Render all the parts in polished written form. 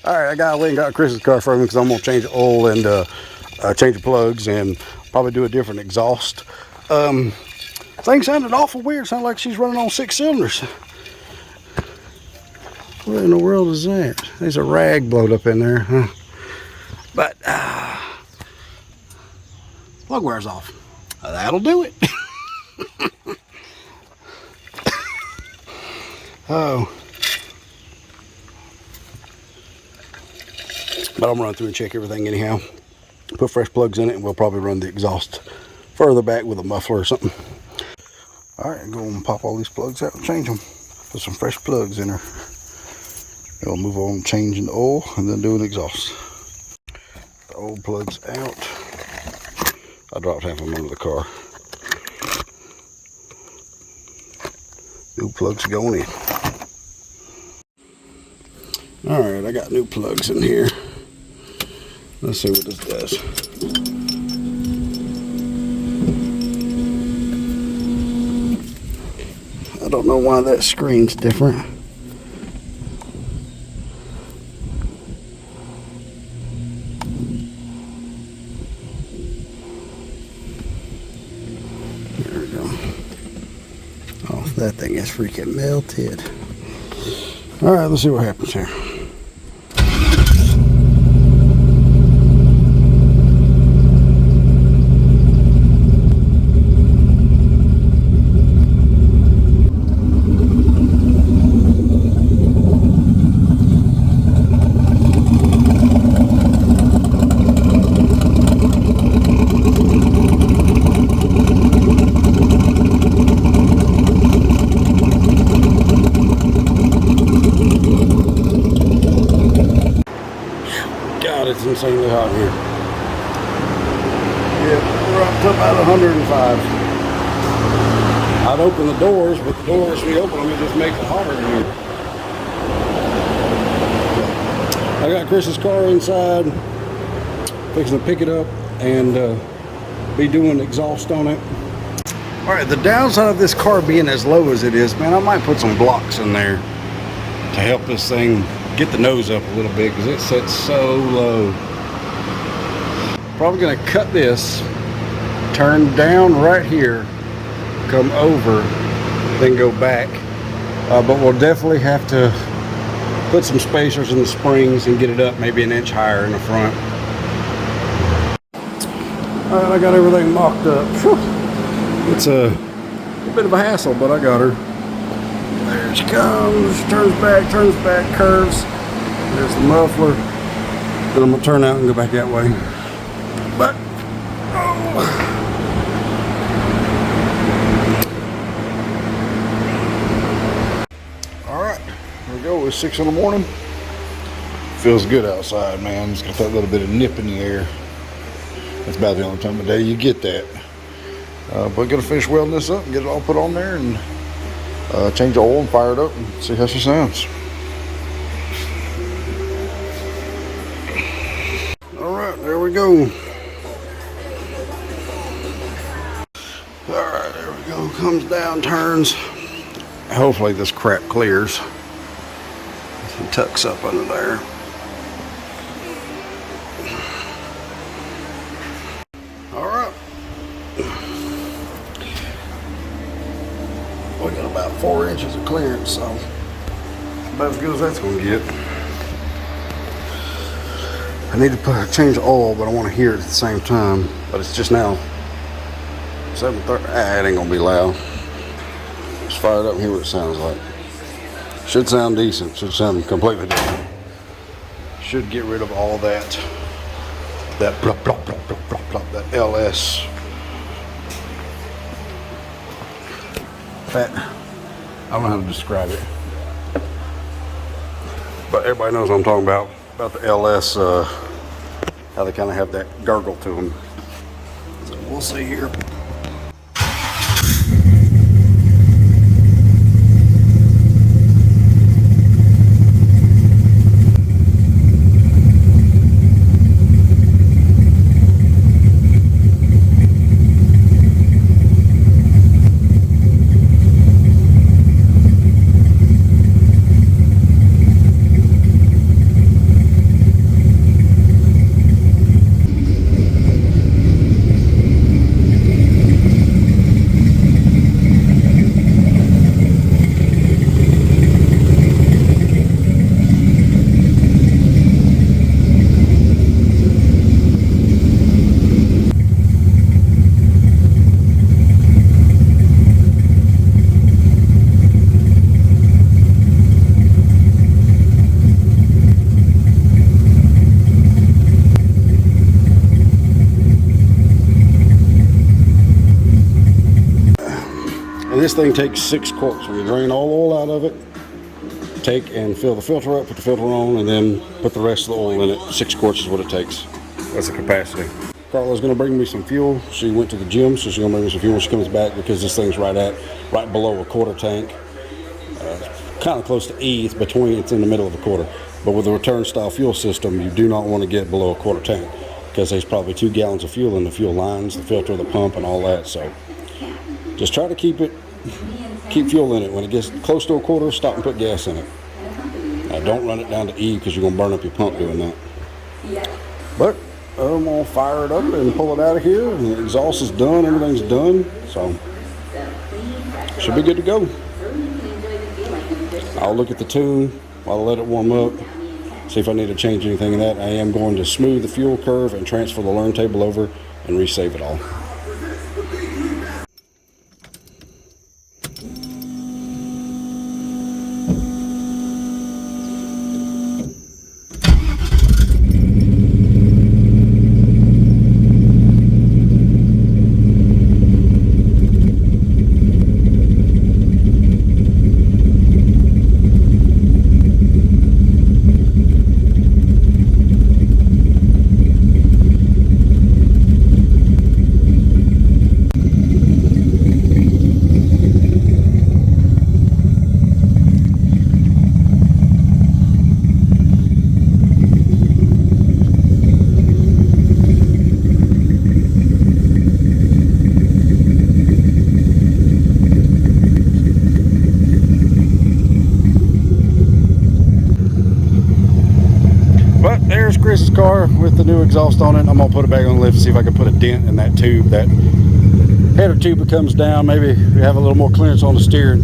Alright, I went and got Chris's car from him because I'm going to change the oil and change the plugs and probably do a different exhaust. Thing sounded awful weird. Sounded like she's running on 6 cylinders. What in the world is that? There's a rag blowed up in there, huh? But plug wire's off. That'll do it. Oh. But I'm gonna run through and check everything anyhow. Put fresh plugs in it and we'll probably run the exhaust further back with a muffler or something. Alright, go and pop all these plugs out and change them. Put some fresh plugs in there. Then we'll move on changing the oil and then do an exhaust. The old plugs out. I dropped half of them under the car. New plugs going in. Alright, I got new plugs in here. Let's see what this does. I don't know why that screen's different. There we go. Oh, that thing is freaking melted. Alright, let's see what happens here. God, it's insanely hot here. Yeah, we're up to about 105. I'd open the doors, but the doors, we open them, it just makes it hotter in here. I got Chris's car inside, fixing to pick it up and be doing exhaust on it. All right, the downside of this car being as low as it is, man, I might put some blocks in there to help this thing get the nose up a little bit because it sits so low. Probably gonna cut this, turn down right here, come over, then go back. But we'll definitely have to put some spacers in the springs and get it up maybe an inch higher in the front. All right, I got everything mocked up. Whew. It's a bit of a hassle, but I got her. There she comes, turns back, curves. There's the muffler. Then I'm gonna turn out and go back that way. But, oh. All right, here we go. It's 6 in the morning. Feels good outside, man. It's got that little bit of nip in the air. That's about the only time of day you get that. But gonna finish welding this up and get it all put on there and change the oil and fire it up and see how she sounds. All right, there we go. All right, there we go. Comes down, turns. Hopefully this crap clears. It tucks up under there. All right. We got about 4 inches of clearance, so about as good as that's gonna get. I need to change the oil, but I want to hear it at the same time. But it's just now 7:30. It ain't gonna be loud. Let's fire it up and hear what it sounds like. Should sound decent. Should sound completely different. Should get rid of all that plop, plop, plop, plop, plop, plop, that LS. That, I don't know how to describe it, but everybody knows what I'm talking about the LS, how they kind of have that gurgle to them. So we'll see here. this thing takes 6 quarts. We drain all the oil out of it, take and fill the filter up, put the filter on, and then put the rest of the oil in it. 6 quarts is what it takes. That's the capacity. Carla's gonna bring me some fuel. She went to the gym, so she's gonna bring me some fuel when she comes back, because this thing's right below a quarter tank. Kind of close to E. It's in the middle of a quarter. But with a return style fuel system, you do not want to get below a quarter tank, because there's probably 2 gallons of fuel in the fuel lines, the filter, the pump, and all that. So just try to keep fuel in it. When it gets close to a quarter, stop and put gas in it. Don't run it down to E, because you're going to burn up your pump doing that. But I'm going to fire it up and pull it out of here. And the exhaust is done. Everything's done. So should be good to go. I'll look at the tune while I let it warm up, see if I need to change anything in that. I am going to smooth the fuel curve and transfer the learn table over and resave it all. There's Chris's car with the new exhaust on it. I'm gonna put it back on the lift and see if I can put a dent in that tube. That header tube that comes down, maybe we have a little more clearance on the steering.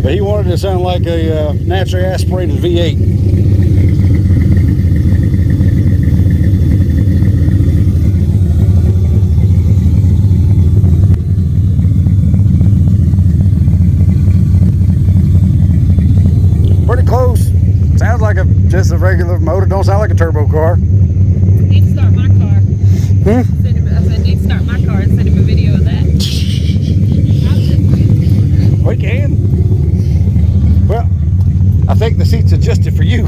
But he wanted it to sound like a naturally aspirated V8. Pretty close. Sounds like just a regular motor. Don't sound like a turbo car. Need to start my car. I said, need to start my car and send him a video of that. We can. Well, I think the seat's adjusted for you.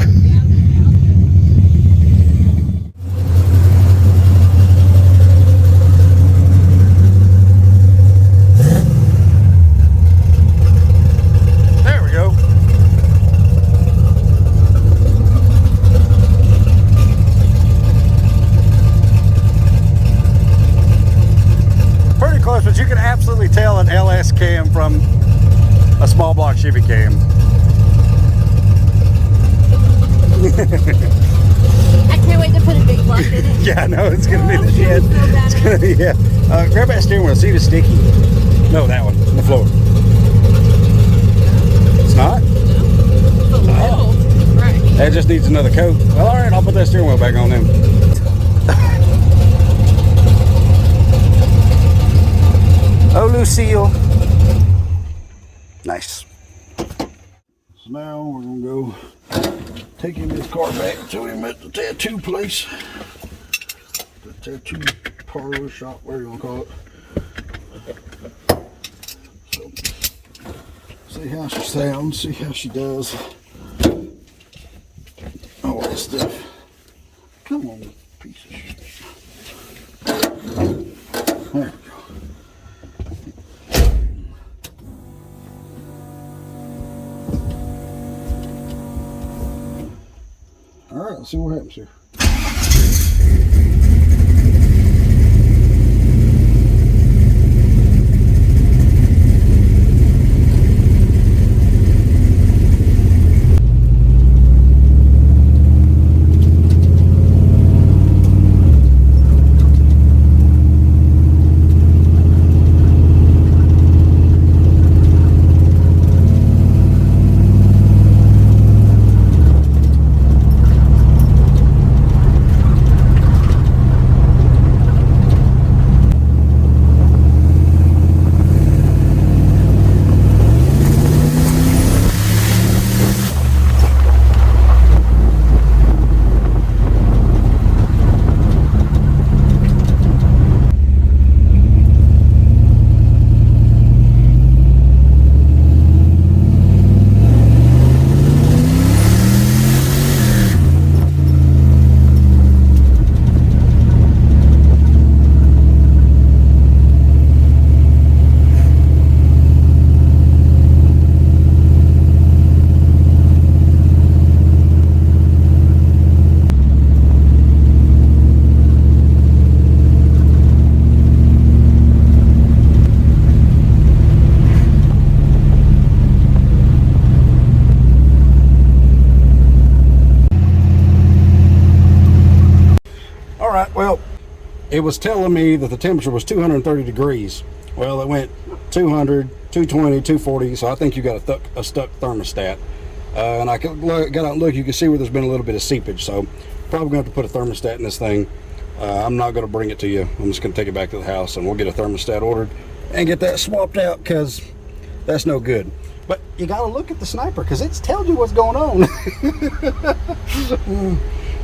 But you can absolutely tell an LS cam from a small block Chevy cam. I can't wait to put a big block in it. Yeah, I know, it's going to be the shit. It's going to be, yeah. Grab that steering wheel, see if it's sticky. No, that one, on the floor. It's not? Oh, right. That just needs another coat. Well, all right, I'll put that steering wheel back on then. Oh, Lucille. Nice. So now we're going to go taking this car back to him at the tattoo place. The tattoo parlor shop, whatever you want to call it. So, see how she sounds, see how she does. All that stuff. Come on, piece of shit. There we go. All right, let's see what happens here. it was telling me that the temperature was 230 degrees. Well, it went 200, 220, 240, so I think you got a stuck thermostat. And I got out and look, you can see where there's been a little bit of seepage, so probably going to have to put a thermostat in this thing. I'm not going to bring it to you. I'm just going to take it back to the house, and we'll get a thermostat ordered and get that swapped out, because that's no good. But you got to look at the sniper, because it's telling you what's going on.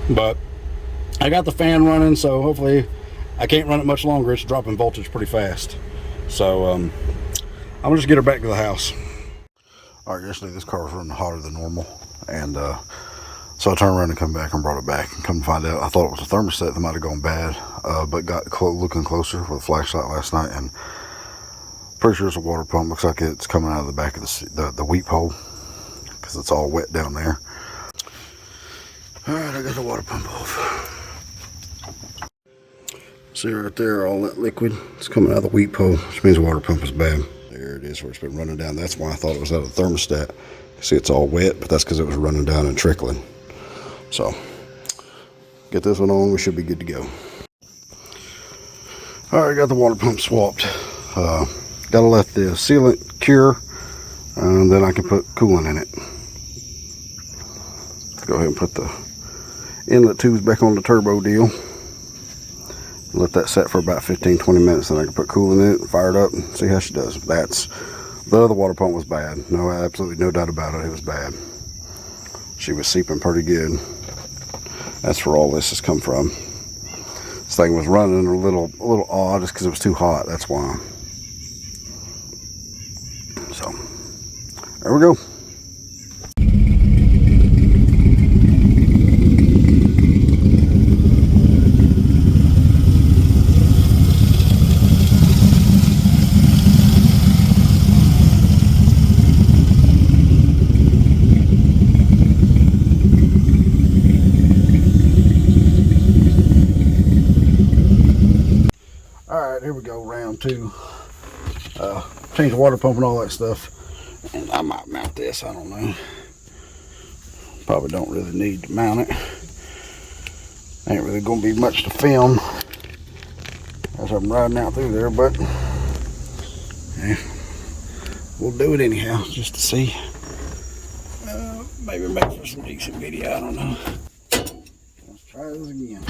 But I got the fan running, so hopefully I can't run it much longer. It's dropping voltage pretty fast. So I'm gonna just get her back to the house. All right, yesterday this car was running hotter than normal, and so I turned around and come back and brought it back, and come to find out I thought it was a thermostat that might have gone bad, but got looking closer with a flashlight last night, and pretty sure it's a water pump. Looks like it's coming out of the back of the wheat pole, because it's all wet down there. All right, I got the water pump off. See right there, all that liquid, it's coming out of the wheat pole, which means the water pump is bad. There it is, where it's been running down. That's why I thought it was out of the thermostat. See, it's all wet, but that's because it was running down and trickling. So, get this one on, we should be good to go. All right, got the water pump swapped. Gotta let the sealant cure, and then I can put coolant in it. Go ahead and put the inlet tubes back on the turbo deal. Let that set for about 15-20 minutes, then I can put coolant in it, fire it up, and see how she does. The other water pump was bad. No, absolutely no doubt about it. It was bad. She was seeping pretty good. That's where all this has come from. This thing was running a little odd just because it was too hot. That's why. So, there we go. Alright, here we go, round two. Change the water pump and all that stuff. And I might mount this, I don't know. Probably don't really need to mount it. Ain't really gonna be much to film as I'm riding out through there, but yeah, we'll do it anyhow, just to see. Maybe make for some decent video, I don't know. Let's try this again.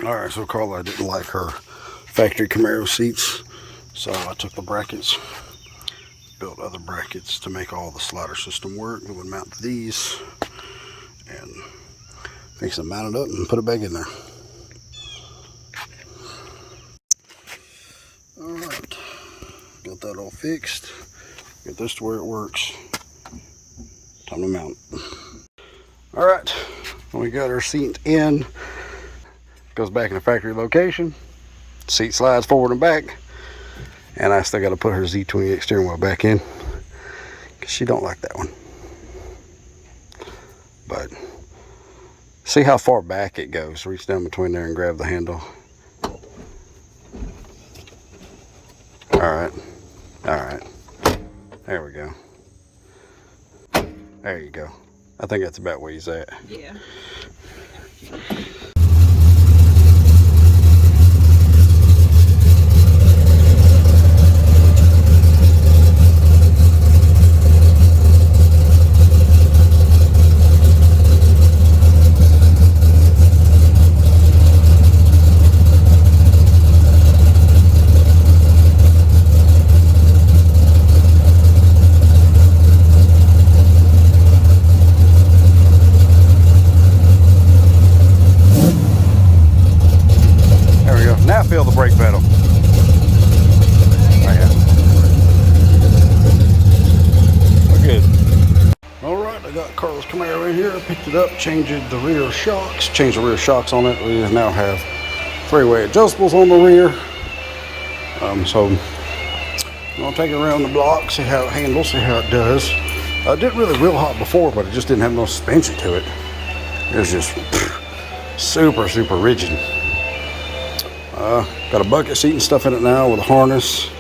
Alright, so Carla didn't like her factory Camaro seats, so I took the brackets, built other brackets to make all the slider system work. We would mount these and fix it, mount it up and put it back in there. Alright, got that all fixed. Get this to where it works. Time to mount it. Alright, we got our seat in. Goes back in the factory location. Seat slides forward and back. And I still got to put her Z28 steering wheel back in, because she don't like that one. But see how far back it goes. Reach down between there and grab the handle. Alright. Alright. There we go. There you go. I think that's about where he's at. Yeah. this Camaro in here. I picked it up, changed the rear shocks, changed the rear shocks on it. We now have 3-way adjustables on the rear. So I'm gonna take it around the block, see how it handles, see how it does. It did really real hot before, but it just didn't have no suspension to it. It was just super, super rigid. Got a bucket seat and stuff in it now with a harness.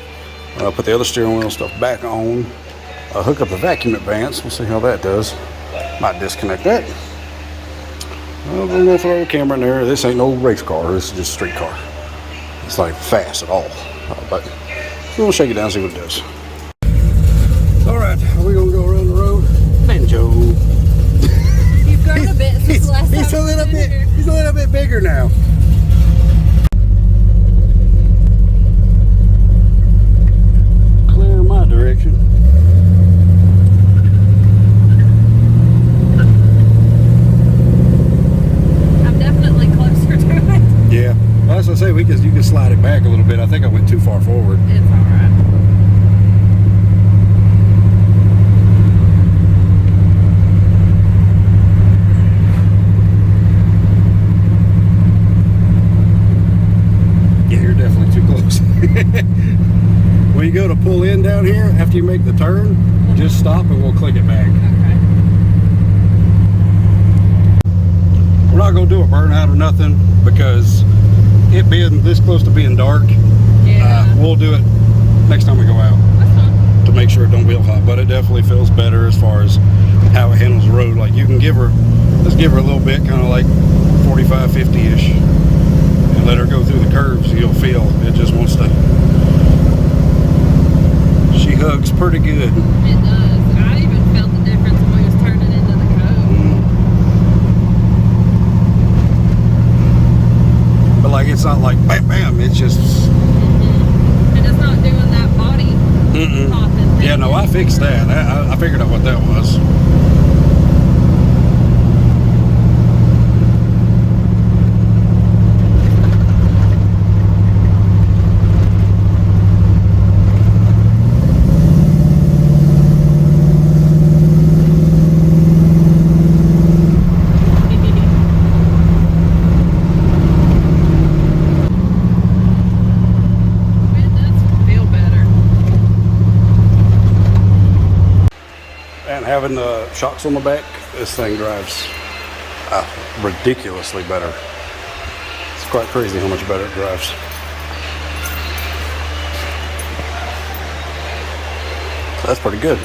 Put the other steering wheel stuff back on. Hook up the vacuum advance. We'll see how that does. Might disconnect that. I'm gonna throw a camera in there. This ain't no race car. This is just a street car. It's not fast at all. But we'll shake it down and see what it does. All right, we're gonna go around the road. Banjo. You've grown a bit since the last time. He's a little bit bigger now. Clear my direction. I'm definitely closer to it. Yeah. Well, as I say, you can slide it back a little bit. I think I went too far forward. It's alright. Yeah, you're definitely too close. When you go to pull in down here, after you make the turn, just stop and we'll click it back. Okay. We're not going to do a burnout or nothing because it being this close to being dark, Yeah. We'll do it next time we go out That's fine. to make sure it don't feel hot. But it definitely feels better as far as how it handles the road. Like you can let's give her a little bit, kind of like 45, 50-ish, and let her go through the curves. You'll feel it just wants to. She hugs pretty good. It does. I even felt the difference when we was turning into the cove. But like it's not like bam bam. It's just. And it's not doing that body popping thing. Yeah, no, I fixed that. I figured out what that was. It does feel better. And having the shocks on the back, this thing drives ridiculously better. It's quite crazy how much better it drives. So that's pretty good.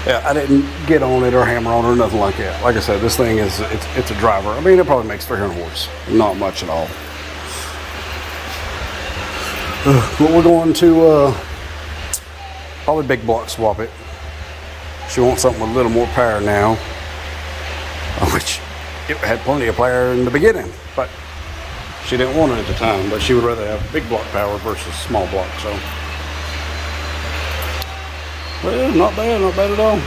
Yeah, I didn't get on it or hammer on it or nothing like that. Like I said, this thing it's a driver. I mean, it probably makes 300 horse. Not much at all. But we're going to probably big block swap it. She wants something with a little more power now, which it had plenty of power in the beginning, but she didn't want it at the time. But she would rather have big block power versus small block. So, well, not bad at all.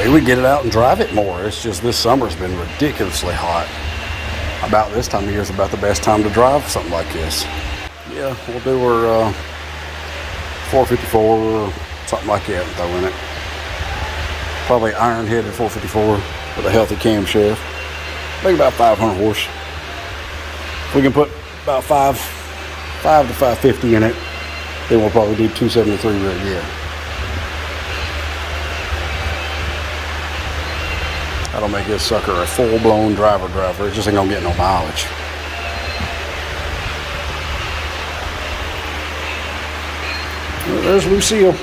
We would get it out and drive it more. It's just this summer's been ridiculously hot. About this time of year is about the best time to drive something like this. Yeah, we'll do her 454 or something like that and throw in it. Probably iron-headed 454 with a healthy camshaft. Maybe about 500 horse. If we can put about 5 to 550 in it, then we'll probably do 273 rear gear. That'll make this sucker a full-blown driver. It just ain't gonna get no mileage. Well, there's Lucille.